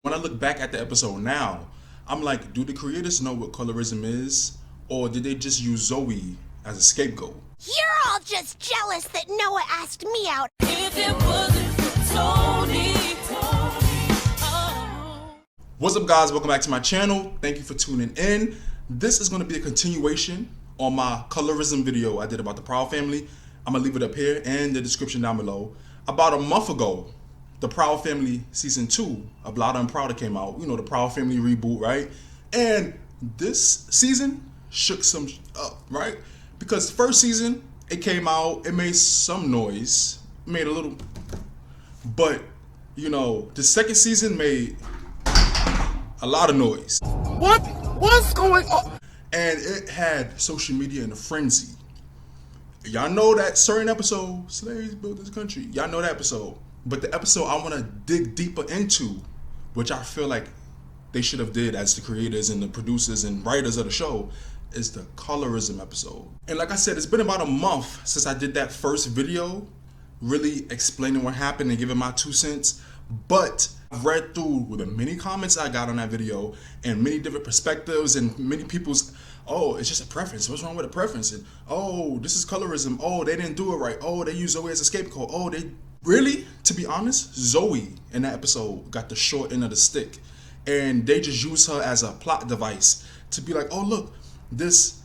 When I look back at the episode now, I'm like, do the creators know what colorism is? Or did they just use Zoe as a scapegoat? You're all just jealous that Noah asked me out. If it wasn't for Tony, oh. What's up, guys? Welcome back to my channel. Thank you for tuning in. This is going to be a continuation on my colorism video I did about the Proud family. I'm going to leave it up here and the description down below. About a month ago, the Proud Family Season 2 of Louder and Prouder came out. You know, the Proud Family reboot, right? And this season shook some up, right? Because the first season, it came out, it made some noise, made a little, but, you know, the second season made a lot of noise. What's going on? And it had social media in a frenzy. Y'all know that certain episode, Slaves Built This Country. Y'all know that episode. But the episode I want to dig deeper into, which I feel like they should have did as the creators and the producers and writers of the show, is the colorism episode. And like I said, it's been about a month since I did that first video, really explaining what happened and giving my 2 cents. But I've read through the many comments I got on that video and many different perspectives and many people's, oh, it's just a preference. What's wrong with a preference? And oh, this is colorism. Oh, they didn't do it right. Oh, they use Zoe as a scapegoat. Oh, they really, to be honest, Zoe in that episode got the short end of the stick. And they just used her as a plot device to be like, oh, look, this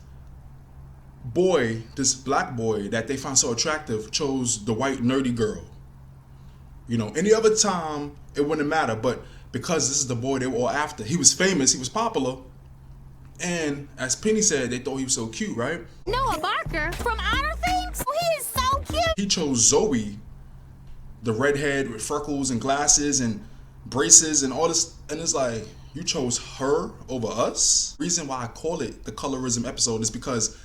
boy, this black boy that they found so attractive chose the white nerdy girl. You know, any other time it wouldn't matter, but because this is the boy they were all after, he was famous, he was popular, and as Penny said, they thought he was so cute, right? Noah Barker from Outer Things? Oh, he is so cute. He chose Zoe, the redhead with freckles and glasses and braces and all this, and it's like, you chose her over us? Reason why I call it the colorism episode is because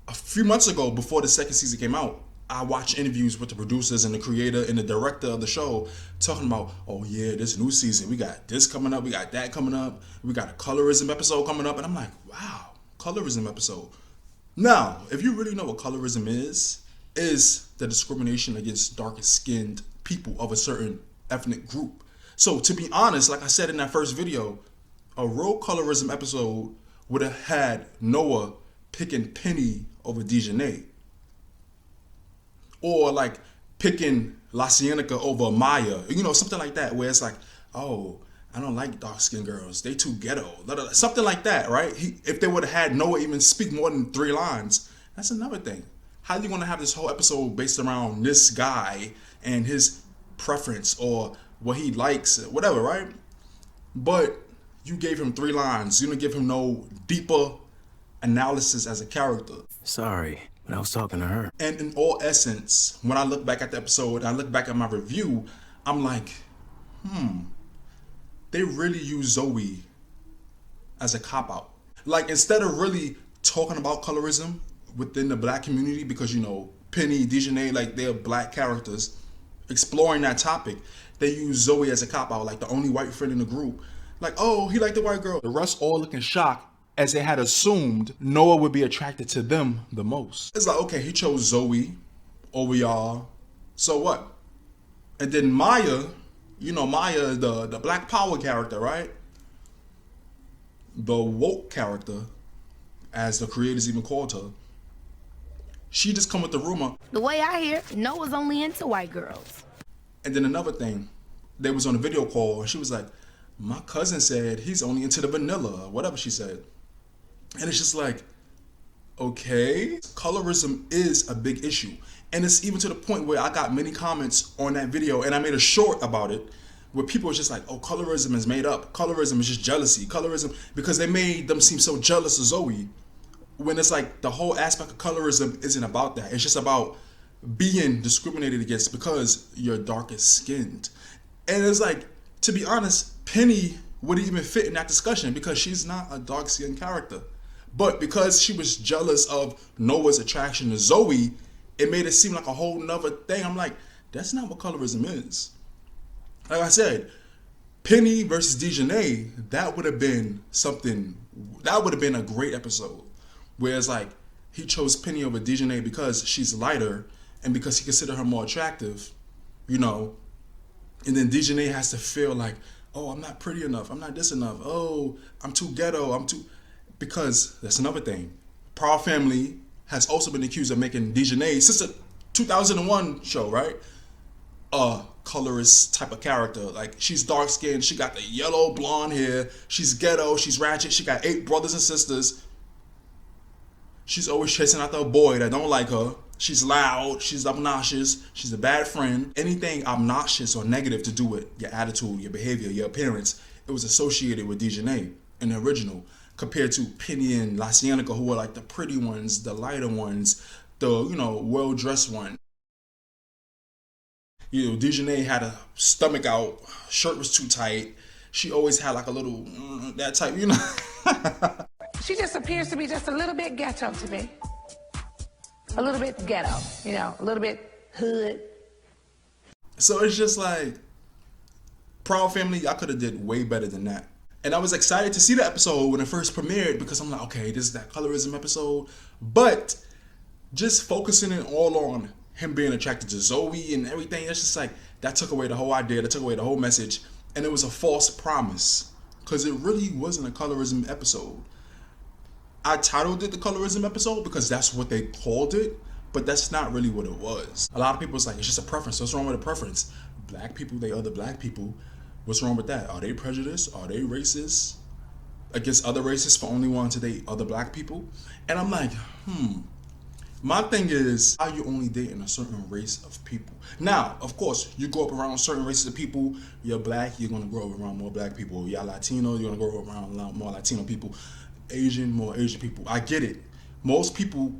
a few months ago, before the second season came out, I watched interviews with the producers and the creator and the director of the show talking about, oh yeah, this new season, we got this coming up, we got that coming up, we got a colorism episode coming up, and I'm like, wow, colorism episode. Now, if you really know what colorism is the discrimination against darker skinned people of a certain ethnic group. So to be honest, like I said in that first video, a real colorism episode would have had Noah picking Penny over Dejanay. Or like picking La Cienega over Maya, you know, something like that, where it's like, oh, I don't like dark-skinned girls, they too ghetto, something like that, right? If they would have had Noah even speak more than 3 lines, that's another thing. How are you going to have this whole episode based around this guy and his preference or what he likes, whatever, right? But you gave him 3 lines, you didn't give him no deeper analysis as a character. Sorry, but I was talking to her. And in all essence, when I look back at the episode, I look back at my review, I'm like, they really use Zoe as a cop-out. Like, instead of really talking about colorism within the black community, because, you know, Penny, Dejanay, like, they're black characters, exploring that topic, they use Zoe as a cop-out, like the only white friend in the group. Like, oh, he liked the white girl. The rest all looking shocked, as they had assumed Noah would be attracted to them the most. It's like, okay, he chose Zoe over y'all, so what? And then Maya, you know, Maya, the black power character, right? The woke character, as the creators even called her. She just come with the rumor. The way I hear, Noah's only into white girls. And then another thing, they was on a video call, and she was like, my cousin said he's only into the vanilla, or whatever she said. And it's just like, okay, colorism is a big issue. And it's even to the point where I got many comments on that video, and I made a short about it, where people were just like, oh, colorism is made up. Colorism is just jealousy. Colorism, because they made them seem so jealous of Zoe, when it's like the whole aspect of colorism isn't about that. It's just about being discriminated against because you're darker skinned. And it's like, to be honest, Penny wouldn't even fit in that discussion because she's not a dark skinned character. But because she was jealous of Noah's attraction to Zoe, it made it seem like a whole nother thing. I'm like, that's not what colorism is. Like I said, Penny versus Dejanay, that would have been something, that would have been a great episode. Whereas like, he chose Penny over Dejanay because she's lighter and because he considered her more attractive, you know. And then Dejanay has to feel like, Oh, I'm not pretty enough. I'm not this enough. Oh, I'm too ghetto. Because that's another thing. Proud Family has also been accused of making Dejanay, since the 2001 show, right? A colorist type of character. Like, she's dark skinned, she got the yellow blonde hair, she's ghetto, she's ratchet, she got 8 brothers and sisters. She's always chasing after a boy that don't like her. She's loud, she's obnoxious, she's a bad friend. Anything obnoxious or negative to do with your attitude, your behavior, your appearance, it was associated with Dejanay in the original, compared to Penny and La Cienega, who were like the pretty ones, the lighter ones, the, well-dressed ones. Dejanay had a stomach out, shirt was too tight. She always had like a little, that type, She just appears to be just a little bit ghetto to me. A little bit ghetto, a little bit hood. So it's just like, Proud Family, I could have did way better than that. And I was excited to see the episode when it first premiered, because I'm like, okay, this is that colorism episode. But just focusing it all on him being attracted to Zoe and everything, it's just like, that took away the whole idea, that took away the whole message. And it was a false promise, because it really wasn't a colorism episode. I titled it the colorism episode because that's what they called it, but that's not really what it was. A lot of people was like, it's just a preference. What's wrong with a preference? Black people, they other black people. What's wrong with that? Are they prejudiced? Are they racist against other races for only wanting to date other black people? And I'm like, My thing is, how you only dating a certain race of people? Now, of course, you grow up around certain races of people. You're black, you're gonna grow up around more black people. You're Latino, you're gonna grow up around a lot more Latino people. Asian, more Asian people. I get it. Most people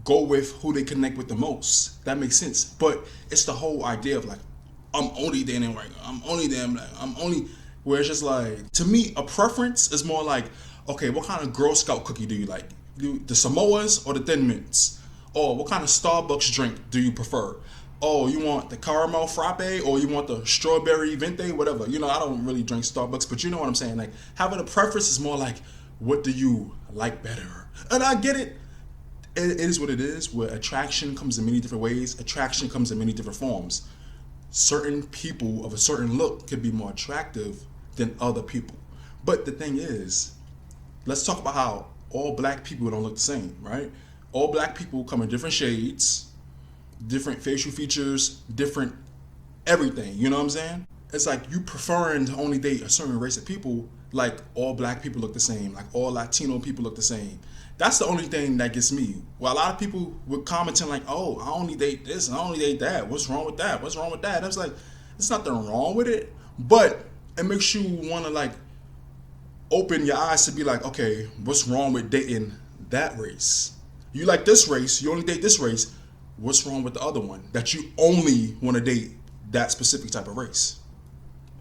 go with who they connect with the most. That makes sense. But it's the whole idea of like, I'm only dating white. I'm only dating black. Where it's just like, to me, a preference is more like, okay, what kind of Girl Scout cookie do you like? The Samoas or the Thin Mints? Or what kind of Starbucks drink do you prefer? Oh, you want the caramel frappe or you want the strawberry venti, whatever. I don't really drink Starbucks, but you know what I'm saying. Like, having a preference is more like, what do you like better? And I get it. It is what it is, where attraction comes in many different ways. Attraction comes in many different forms. Certain people of a certain look could be more attractive than other people. But the thing is, let's talk about how all black people don't look the same, right? All black people come in different shades, different facial features, different everything, you know what I'm saying? It's like you preferring to only date a certain race of people, like all black people look the same, like all Latino people look the same. That's the only thing that gets me. Well, a lot of people were commenting like, oh, I only date this and I only date that. What's wrong with that? What's wrong with that? I was like, there's nothing wrong with it, but it makes you want to like open your eyes to be like, okay, what's wrong with dating that race? You like this race, you only date this race. What's wrong with the other one that you only want to date that specific type of race?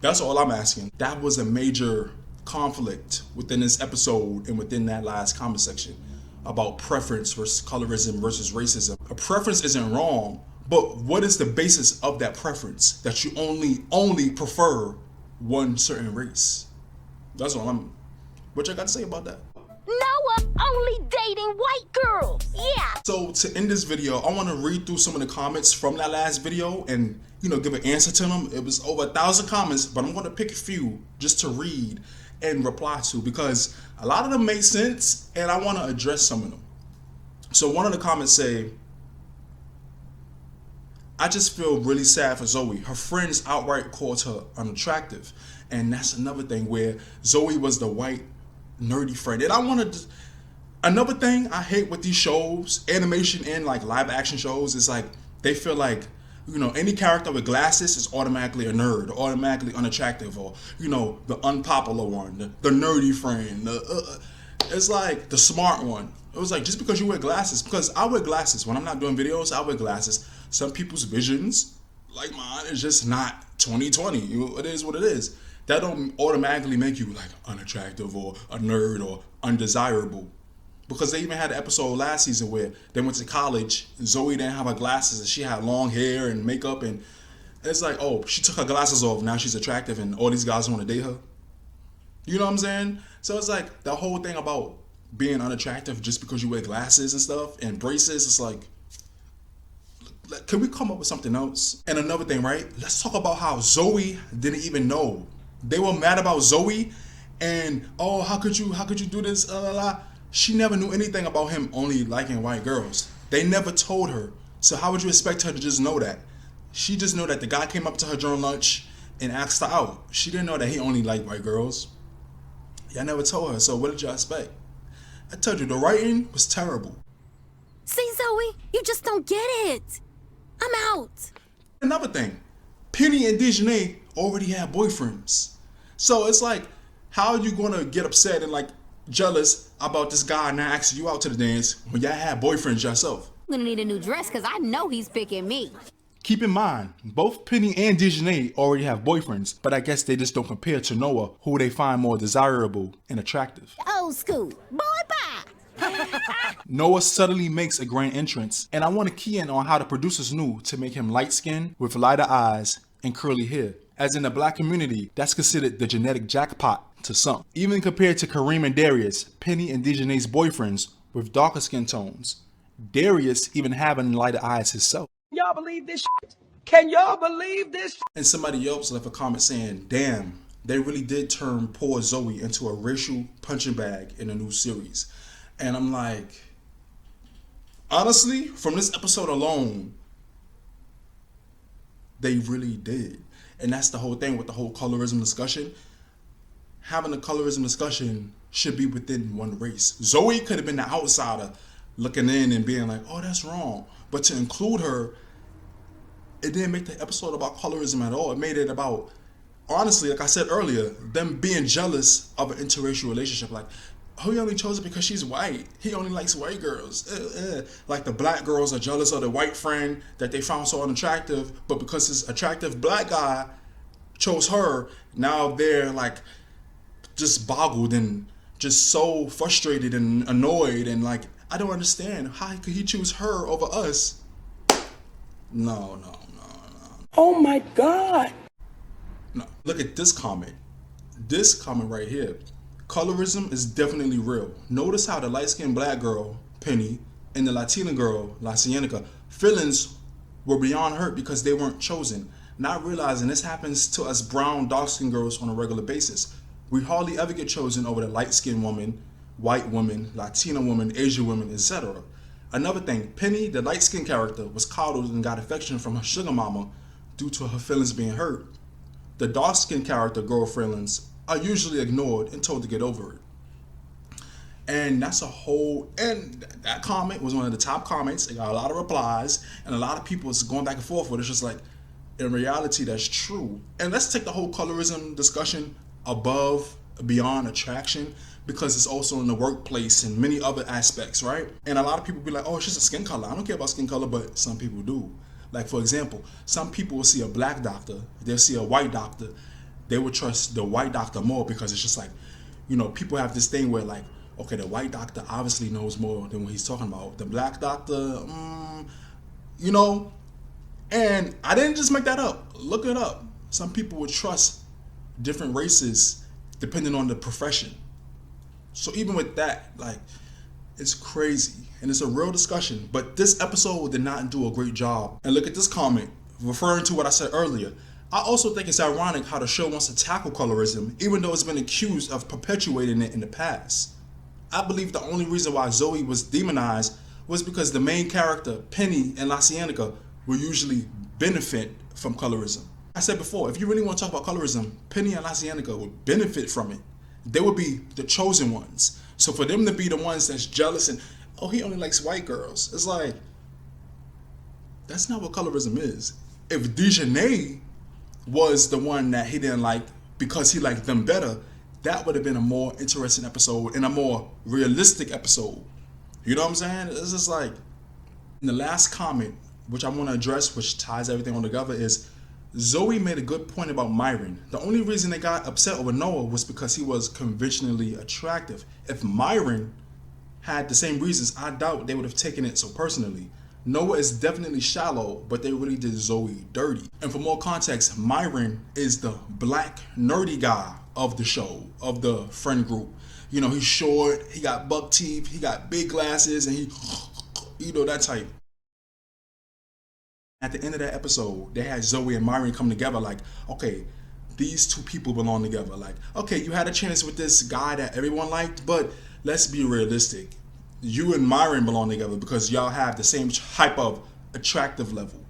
That's all I'm asking. That was a major conflict within this episode and within that last comment section about preference versus colorism versus racism. A preference isn't wrong, but what is the basis of that preference that you only prefer one certain race? That's all what you got to say about that? Noah only dating white girls. Yeah. So to end this video, I want to read through some of the comments from that last video and give an answer to them. It was over 1,000 comments, but I'm going to pick a few just to read and reply to, because a lot of them make sense and I want to address some of them. So one of the comments say, I just feel really sad for Zoe. Her friends outright called her unattractive. And that's another thing where Zoe was the white nerdy friend. And I wanted to, another thing I hate with these shows, animation and like live action shows, is like they feel like any character with glasses is automatically a nerd, automatically unattractive, or the unpopular one, the nerdy friend. It's like the smart one. It was like, just because you wear glasses, because I wear glasses when I'm not doing videos, I wear glasses. Some people's visions, like mine, is just not 2020. It is what it is. That don't automatically make you like unattractive or a nerd or undesirable. Because they even had an episode last season where they went to college and Zoe didn't have her glasses and she had long hair and makeup, and it's like, oh, she took her glasses off, now she's attractive and all these guys want to date her. You know what I'm saying? So it's like the whole thing about being unattractive just because you wear glasses and stuff and braces, it's like, can we come up with something else? And another thing, right? Let's talk about how Zoe didn't even know They were mad about Zoe and, oh, how could you do this? She never knew anything about him only liking white girls. They never told her. So how would you expect her to just know that? She just know that the guy came up to her during lunch and asked her out. She didn't know that he only liked white girls. Y'all never told her, so what did y'all expect? I told you, the writing was terrible. See, Zoe, you just don't get it. I'm out. Another thing, Penny and Dejanay already had boyfriends. So it's like, how are you gonna get upset and like jealous about this guy not asking you out to the dance when y'all had boyfriends yourself? I'm gonna need a new dress because I know he's picking me. Keep in mind, both Penny and Dejanay already have boyfriends, but I guess they just don't compare to Noah, who they find more desirable and attractive. Old school. Boy, bye. Noah suddenly makes a grand entrance, and I want to key in on how the producers knew to make him light-skinned with lighter eyes and curly hair. As in the black community, that's considered the genetic jackpot to some. Even compared to Kareem and Darius, Penny and Dejanay's boyfriends with darker skin tones. Darius even having lighter eyes himself. Y'all believe this shit? Can y'all believe this shit? And somebody else left a comment saying, damn, they really did turn poor Zoe into a racial punching bag in a new series. And I'm like, honestly, from this episode alone, they really did. And that's the whole thing with the whole colorism discussion. Having a colorism discussion should be within one race. Zoe could have been the outsider looking in and being like, oh, that's wrong. But to include her, it didn't make the episode about colorism at all. It made it about, honestly, like I said earlier, them being jealous of an interracial relationship. Like, oh, he only chose her because she's white. He only likes white girls. Like the black girls are jealous of the white friend that they found so unattractive, but because this attractive black guy chose her, now they're like just boggled and just so frustrated and annoyed and like, I don't understand. How could he choose her over us? No. Oh my God. No. Look at this comment. This comment right here. Colorism is definitely real. Notice how the light-skinned black girl, Penny, and the Latina girl, La Cienega, feelings were beyond hurt because they weren't chosen. Not realizing this happens to us brown, dark-skinned girls on a regular basis. We hardly ever get chosen over the light-skinned woman, white woman, Latina woman, Asian woman, etc. Another thing, Penny, the light-skinned character, was coddled and got affection from her sugar mama due to her feelings being hurt. The dark-skinned character girl feelings are usually ignored and told to get over it. And that's a whole, and that comment was one of the top comments. It got a lot of replies and a lot of people was going back and forth with it. It's just like, in reality, that's true. And let's take the whole colorism discussion beyond attraction, because it's also in the workplace and many other aspects, right? And a lot of people be like, oh, it's just a skin color. I don't care about skin color, but some people do. Like, for example, some people will see a black doctor, they'll see a white doctor, they would trust the white doctor more because it's just like, you know, people have this thing where like, okay, the white doctor obviously knows more than what he's talking about. The black doctor, you know, and I didn't just make that up. Look it up. Some people would trust different races depending on the profession. So even with that, like, it's crazy and it's a real discussion. But this episode did not do a great job. And look at this comment, referring to what I said earlier. I also think it's ironic how the show wants to tackle colorism, even though it's been accused of perpetuating it in the past. I believe the only reason why Zoe was demonized was because the main character, Penny and La Cienega, will usually benefit from colorism. I said before, if you really want to talk about colorism, Penny and La Cienega would benefit from it. They would be the chosen ones. So for them to be the ones that's jealous and, oh, he only likes white girls, it's like, that's not what colorism is. If Dejanay was the one that he didn't like because he liked them better, that would have been a more interesting episode and a more realistic episode. You know what I'm saying? It's just like, in the last comment, which I want to address, which ties everything on together, is Zoe made a good point about Myron. The only reason they got upset over Noah was because he was conventionally attractive. If Myron had the same reasons, I doubt they would have taken it so personally. Noah is definitely shallow, but they really did Zoe dirty. And for more context, Myron is the black nerdy guy of the show, of the friend group. You know, he's short, he got buck teeth, he got big glasses, and he, you know, that type. At the end of that episode, they had Zoe and Myron come together like, okay, these two people belong together. Like, okay, you had a chance with this guy that everyone liked, but let's be realistic. You and Myron belong together because y'all have the same type of attractive level.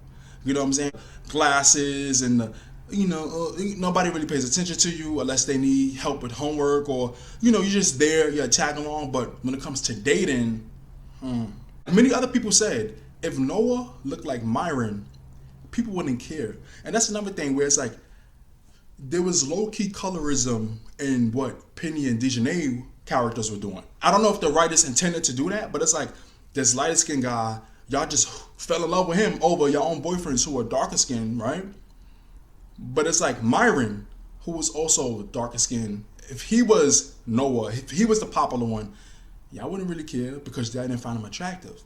You know what I'm saying? Glasses and nobody really pays attention to you unless they need help with homework, or you're just there, you're tagging along. But when it comes to dating, many other people said if Noah looked like Myron, people wouldn't care. And that's another thing where it's like there was low-key colorism in what Penny and Dejanay characters were doing. I don't know if the writers intended to do that, but it's like this lighter skinned guy, y'all just fell in love with him over your own boyfriends who are darker skinned, right? But it's like Myron, who was also darker skinned, if he was Noah, if he was the popular one, y'all wouldn't really care because y'all didn't find him attractive.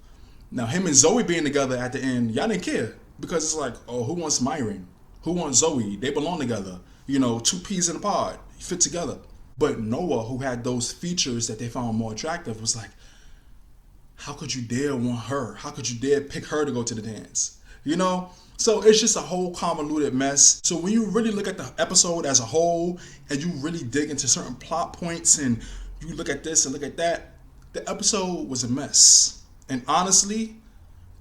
Now him and Zoe being together at the end, y'all didn't care because it's like, oh, who wants Myron? Who wants Zoe? They belong together. Two peas in a pod, fit together. But Noah, who had those features that they found more attractive, was like, how could you dare want her? How could you dare pick her to go to the dance? So it's just a whole convoluted mess. So when you really look at the episode as a whole and you really dig into certain plot points and you look at this and look at that, the episode was a mess. And honestly,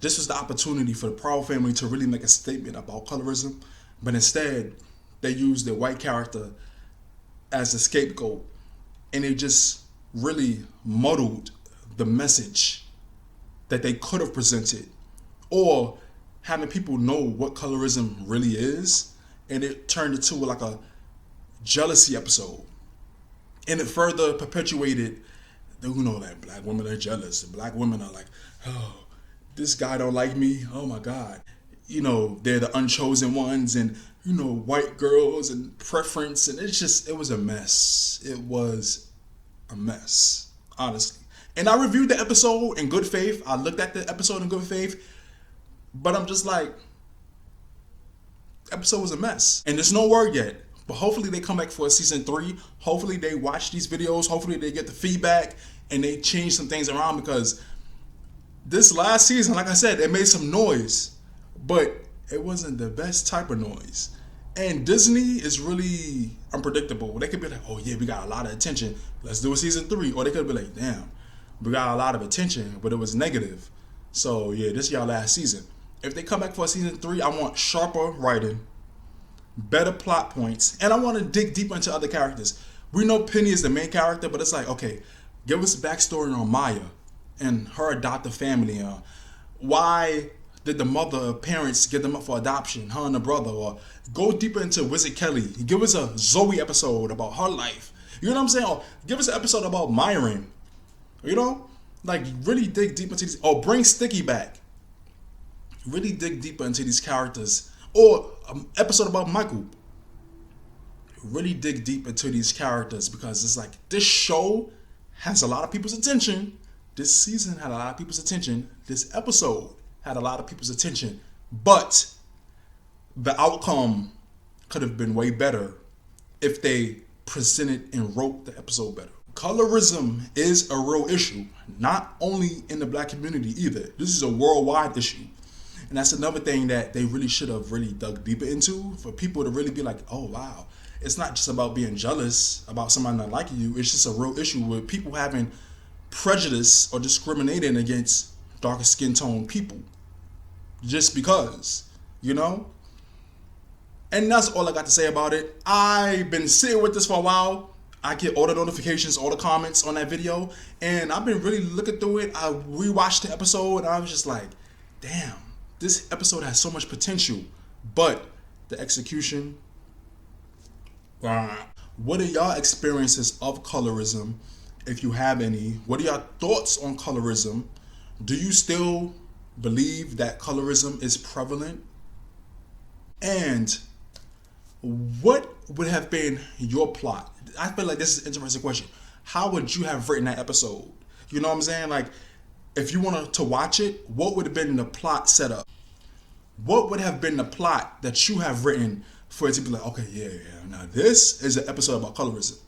this was the opportunity for the Proud family to really make a statement about colorism, but instead they used their white character as the scapegoat, and it just really muddled the message that they could have presented, or having people know what colorism really is, and it turned into like a jealousy episode, and it further perpetuated that black women are jealous, and black women are like, oh, this guy don't like me, oh my god, they're the unchosen ones, and white girls and preference, and it was a mess. It was a mess, honestly. And I reviewed the episode in good faith. I looked at the episode in good faith, but I'm just like, episode was a mess. And there's no word yet, but hopefully they come back for a season 3. Hopefully they watch these videos. Hopefully they get the feedback and they change some things around, because this last season, like I said, it made some noise, but it wasn't the best type of noise. And Disney is really unpredictable. They could be like, oh yeah, we got a lot of attention, let's do a season 3. Or they could be like, damn, we got a lot of attention, but it was negative. So yeah, this is y'all last season. If they come back for a season 3, I want sharper writing, better plot points, and I want to dig deeper into other characters. We know Penny is the main character, but it's like, okay, give us a backstory on Maya and her adoptive family. Why did the mother parents get them up for adoption, her and the brother? Or go deeper into Wizard Kelly. Give us a Zoe episode about her life. You know what I'm saying? Or give us an episode about Myron. Like really dig deep into these. Or bring Sticky back. Really dig deeper into these characters. Or an episode about Michael. Really dig deep into these characters, because it's like this show has a lot of people's attention. This season had a lot of people's attention. This episode had a lot of people's attention, but the outcome could have been way better if they presented and wrote the episode better. Colorism is a real issue, not only in the black community either. This is a worldwide issue. And that's another thing that they really should have really dug deeper into, for people to really be like, oh wow, it's not just about being jealous about somebody not liking you. It's just a real issue with people having prejudice or discriminating against darker skin tone people just because, and that's all I got to say about it. I've been sitting with this for a while. I get all the notifications, all the comments on that video, and I've been really looking through it. I rewatched the episode and I was just like, damn, this episode has so much potential, but the execution. What are y'all experiences of colorism, if you have any? What are y'all thoughts on colorism? Do you still believe that colorism is prevalent? And what would have been your plot? I feel like this is an interesting question. How would you have written that episode? You know what I'm saying? Like, if you wanted to watch it, what would have been the plot setup? What would have been the plot that you have written for it to be like, okay, yeah, now this is an episode about colorism?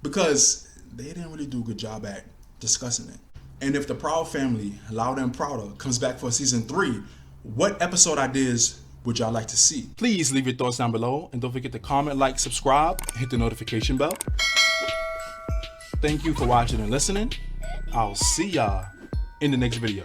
Because they didn't really do a good job at discussing it. And if the Proud family, Louder and Prouder, comes back for season 3, what episode ideas would y'all like to see? Please leave your thoughts down below, and don't forget to comment, like, subscribe, and hit the notification bell. Thank you for watching and listening. I'll see y'all in the next video.